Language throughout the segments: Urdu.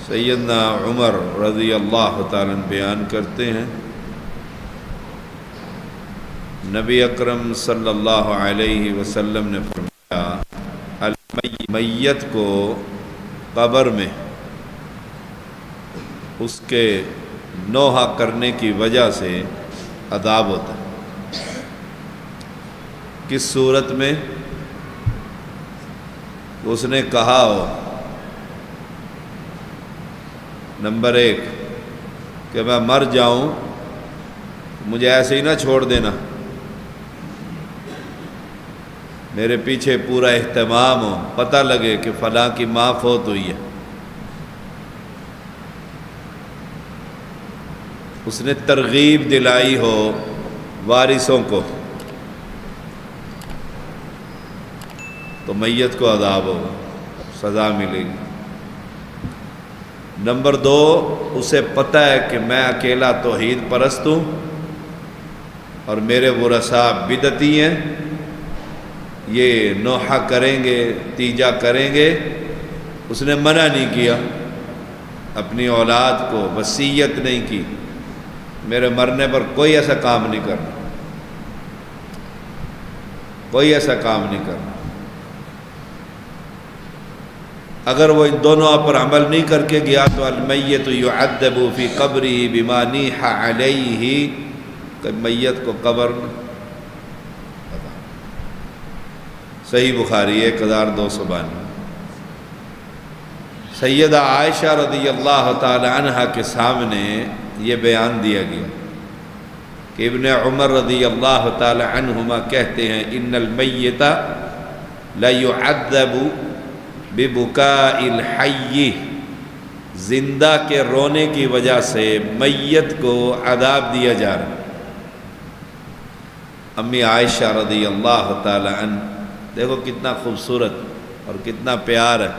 سیدنا عمر رضی اللہ تعالیٰ عنہ بیان کرتے ہیں نبی اکرم صلی اللہ علیہ وسلم نے فرمایا میت کو قبر میں اس کے نوحہ کرنے کی وجہ سے عذاب ہوتا ہے۔ کس صورت میں؟ اس نے کہا ہو نمبر 1 کہ میں مر جاؤں مجھے ایسے ہی نہ چھوڑ دینا، میرے پیچھے پورا اہتمام ہو، پتہ لگے کہ فلاں کی ماں فوت ہوئی ہے۔ اس نے ترغیب دلائی ہو وارثوں کو تو میت کو عذاب ہوگا، سزا ملے گی۔ نمبر 2 اسے پتہ ہے کہ میں اکیلا توحید پرست ہوں اور میرے ورثاء بدعتی ہیں، یہ نوحہ کریں گے، تیجا کریں گے۔ اس نے منع نہیں کیا، اپنی اولاد کو وصیت نہیں کی میرے مرنے پر کوئی ایسا کام نہیں کرنا، کوئی ایسا کام نہیں کرنا۔ اگر وہ ان دونوں پر عمل نہیں کر کے گیا تو المیت یعذب فی قبرہ بما نیح علیہ، کہ میت کو قبر صحیح بخاری 1292۔ سیدہ عائشہ رضی اللہ تعالی عنہ کے سامنے یہ بیان دیا گیا کہ ابن عمر رضی اللہ تعالی عنہما کہتے ہیں ان المیت لیعذب ببکاء الحی، زندہ کے رونے کی وجہ سے میت کو عذاب دیا جا رہا ہے۔ امی عائشہ رضی اللہ تعالی عنہ، دیکھو کتنا خوبصورت اور کتنا پیار ہے۔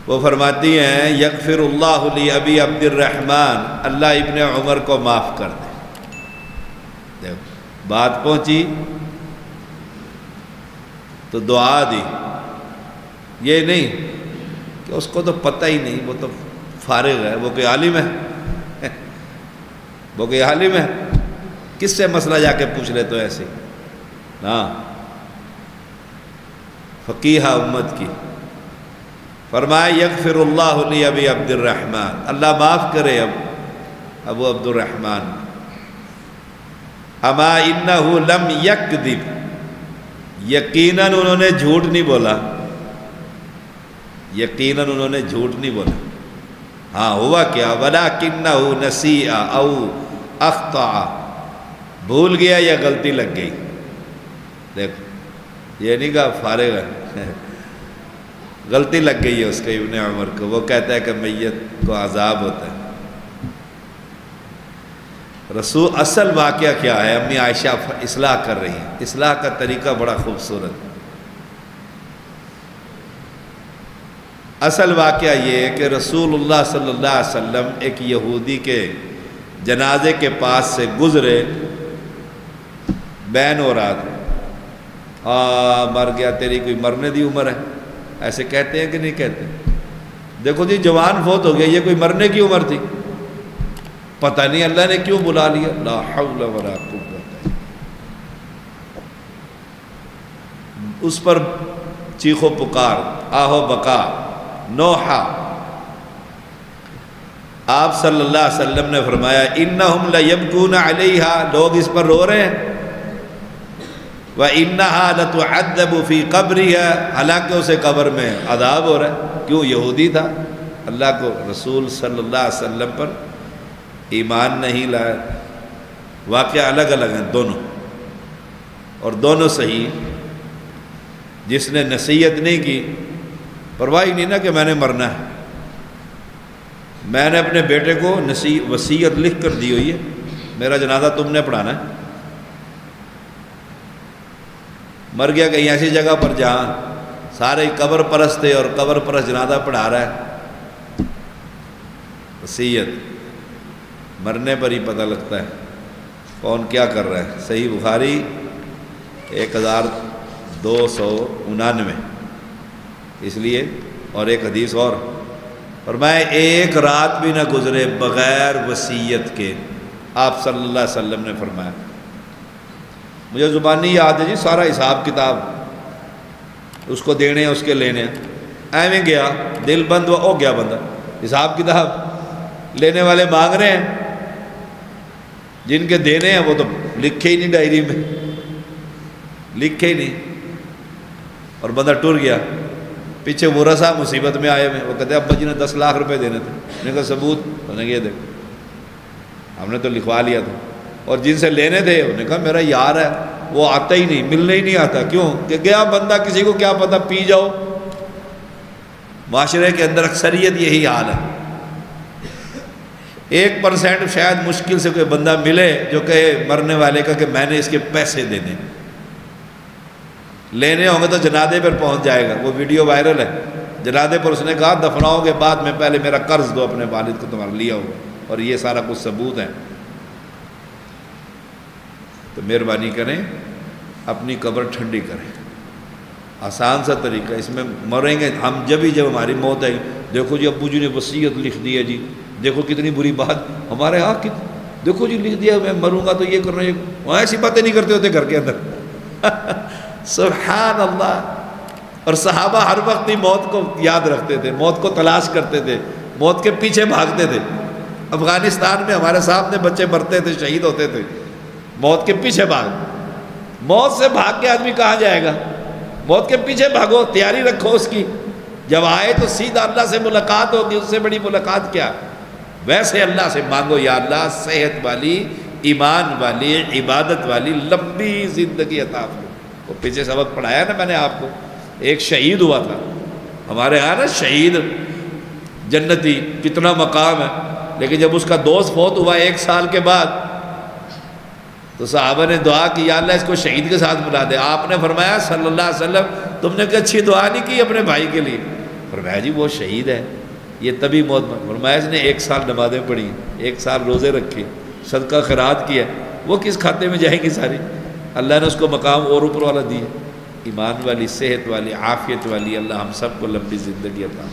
وہ فرماتی ہیں یغفر اللہ لی ابی عبد الرحمن، اللہ ابن عمر کو معاف کر دے۔ دیکھو بات پہنچی تو دعا دی، یہ نہیں کہ اس کو تو پتہ ہی نہیں، وہ تو فارغ ہے، وہ کوئی عالم ہے وہ کوئی عالم ہے، کس سے مسئلہ جا کے پوچھ لے تو ایسے ہاں، فقیہ امت کی۔ فرمایا یغفر اللہ لی ابی عبد الرحمن، اللہ معاف کرے ابو عبد الرحمن، اما انہ لم یکذب، یقیناً انہوں نے جھوٹ نہیں بولا، یقیناً انہوں نے جھوٹ نہیں بولا۔ ہاں ہوا کیا؟ ولکنہ نسیء او اخطأ، بھول گیا یا غلطی لگ گئی۔ دیکھو یہ نہیں کہا فارغ ہے، غلطی لگ گئی ہے اس کے ابن عمر کو، وہ کہتا ہے کہ میت کو عذاب ہوتا ہے۔ رسول اصل واقعہ کیا ہے؟ امی عائشہ اصلاح کر رہی ہیں، اصلاح کا طریقہ بڑا خوبصورت۔ اصل واقعہ یہ ہے کہ رسول اللہ صلی اللہ علیہ وسلم ایک یہودی کے جنازے کے پاس سے گزرے، بین ہو رہا تھا، مر گیا، تیری کوئی مرنے دی عمر ہے، ایسے کہتے ہیں کہ نہیں کہتے؟ دیکھو جی جوان فوت ہو گیا، یہ کوئی مرنے کی عمر تھی؟ پتہ نہیں اللہ نے کیوں بلا لیا، لا حول ولا قوت۔ اس پر چیخو پکار، آہو بکا، نوحہ۔ آپ صلی اللہ علیہ وسلم نے فرمایا انہم لیبکون علیہا، لوگ اس پر رو رہے ہیں، وَإِنَّهَا لَتُعَذَّبُ فِي قَبْرِهَا، حالانکہ اسے قبر میں عذاب ہو رہا ہے، کیوں؟ یہودی تھا، اللہ کو رسول صلی اللہ علیہ وسلم پر ایمان نہیں لایا۔ واقعہ الگ الگ ہیں دونوں، اور دونوں صحیح۔ جس نے نصیحت نہیں کی، پرواہ نہیں نا کہ میں نے مرنا ہے، میں نے اپنے بیٹے کو وصیت لکھ کر دی ہوئی ہے، میرا جنازہ تم نے پڑھانا ہے۔ مر گیا کہیں ایسی جگہ پر جہاں سارے قبر پرست تھے اور قبر پرست جنازہ پڑھا رہا ہے۔ وصیت مرنے پر ہی پتہ لگتا ہے کون کیا کر رہا ہے۔ صحیح بخاری 1299۔ اس لیے اور ایک حدیث اور میں ایک رات بھی نہ گزرے بغیر وصیت کے، آپ صلی اللہ علیہ وسلم نے فرمایا۔ مجھے زبانی یاد ہے جی، سارا حساب کتاب اس کو دینے ہیں، اس کے لینے ہیں، ایویں گیا دل بند ہو گیا بندہ، حساب کتاب لینے والے مانگ رہے ہیں، جن کے دینے ہیں وہ تو لکھے ہی نہیں ڈائری میں، لکھے ہی نہیں، اور بندہ ٹر گیا۔ پیچھے وہ رسا مصیبت میں آئے ہوئے، وہ کہتے ہیں ابا جی نے 10 لاکھ روپے دینے تھے، انہوں نے کہا ثبوت، انہوں نے یہ دیکھو ہم نے تو لکھوا لیا تھا، اور جن سے لینے تھے انہوں نے کہا میرا یار ہے وہ آتا ہی نہیں، ملنے ہی نہیں آتا، کیوں کہ گیا بندہ، کسی کو کیا پتہ، پی جاؤ۔ معاشرے کے اندر اکثریت یہی حال ہے، 1% شاید مشکل سے کوئی بندہ ملے جو کہے مرنے والے کا کہ میں نے اس کے پیسے دینے، لینے ہوں گے تو جنازے پر پہنچ جائے گا، وہ ویڈیو وائرل ہے، جنازے پر اس نے کہا دفناؤ کے بعد میں پہلے میرا قرض دو اپنے والد کو تمہارا لیا ہوا، اور یہ سارا کچھ ثبوت ہے۔ تو مہربانی کریں اپنی قبر ٹھنڈی کریں، آسان سا طریقہ، اس میں مریں گے ہم جب ہماری موت آئی، دیکھو جی ابو جی نے وصیت لکھ دی ہے جی، دیکھو کتنی بری بات ہمارے ہاں، دیکھو جی لکھ دیا میں مروں گا تو یہ کرنا، وہاں ایسی باتیں نہیں کرتے ہوتے گھر کے اندر سبحان اللہ۔ اور صحابہ ہر وقت ہی موت کو یاد رکھتے تھے، موت کو تلاش کرتے تھے، موت کے پیچھے بھاگتے تھے۔ افغانستان میں ہمارے سامنے بچے مرتے تھے، شہید ہوتے تھے، موت کے پیچھے بھاگ، موت سے بھاگ کے آدمی کہاں جائے گا؟ موت کے پیچھے بھاگو، تیاری رکھو اس کی، جب آئے تو سیدھا اللہ سے ملاقات ہوگی، اس سے بڑی ملاقات کیا؟ ویسے اللہ سے مانگو یا اللہ صحت والی، ایمان والی، عبادت والی لمبی زندگی عطا فرما۔ وہ پیچھے سبق پڑھایا نا میں نے آپ کو، ایک شہید ہوا تھا ہمارے یہاں نا، شہید جنتی کتنا مقام ہے، لیکن جب اس کا دوست فوت ہوا 1 سال کے بعد تو صحابہ نے دعا کی یا اللہ اس کو شہید کے ساتھ ملا دے۔ آپ نے فرمایا صلی اللہ علیہ وسلم تم نے کہ اچھی دعا نہیں کی اپنے بھائی کے لیے؟ فرمایا جی وہ شہید ہے، یہ تبھی موت میں، فرمایا اس نے 1 سال نمازیں پڑھی، 1 سال روزے رکھے، صدقہ خیرات کیا، وہ کس کھاتے میں جائیں گی ساری؟ اللہ نے اس کو مقام اور اوپر والا دی، ایمان والی، صحت والی، عافیت والی۔ اللہ ہم سب کو لمبی زندگی عطا